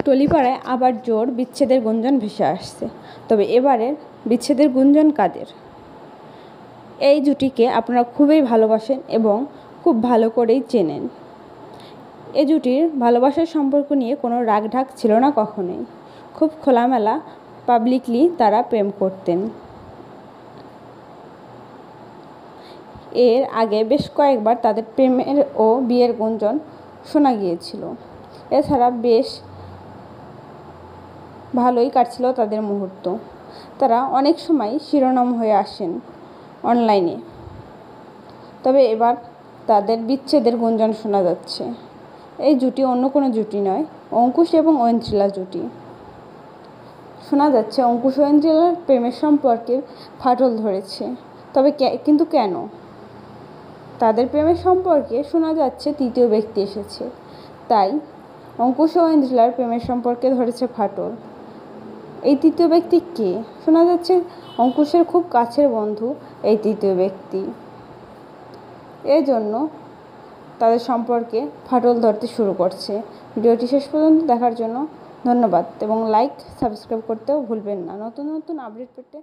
টলিপাড়ায় আবার জোর বিচ্ছেদের গুঞ্জন ভেসে আসছে। তবে এবারের বিচ্ছেদের গুঞ্জন কাদের? এই জুটিকে আপনারা খুবই ভালোবাসেন এবং খুব ভালো করেই চেনেন। এই জুটির ভালোবাসার সম্পর্ক নিয়ে কোনো রাগঢাক ছিল না কখনোই। খুব খোলামেলা পাবলিকলি তারা প্রেম করতেন। এর আগে বেশ কয়েকবার তাদের প্রেমের ও বিয়ের গুঞ্জন শোনা গিয়েছিল। এছাড়া বেশ ভালোই কাটছিল তাদের মুহূর্ত। তারা অনেক সময় শিরোনাম হয়ে আসেন অনলাইনে। তবে এবার তাদের বিচ্ছেদের গুঞ্জন শোনা যাচ্ছে। এই জুটি অন্য কোনো জুটি নয়, অঙ্কুশ এবং ঐন্দ্রিলা জুটি। শোনা যাচ্ছে অঙ্কুশ ঐন্দ্রিলার প্রেমের সম্পর্কে ফাটল ধরেছে। তবে কিন্তু কেন? তাদের প্রেমের সম্পর্কে শোনা যাচ্ছে তৃতীয় ব্যক্তি এসেছে, তাই অঙ্কুশ ও ঐন্দ্রিলার প্রেমের সম্পর্কে ধরেছে ফাটল। এই তৃতীয় ব্যক্তি কে? শোনা যাচ্ছে অঙ্কুশের খুব কাছের বন্ধু এই তৃতীয় ব্যক্তি। এজন্য তাদের সম্পর্কে ফাটল ধরতে শুরু করছে। ভিডিওটি শেষ পর্যন্ত দেখার জন্য ধন্যবাদ এবং লাইক সাবস্ক্রাইব করতেও ভুলবেন না। নতুন নতুন আপডেট পেতে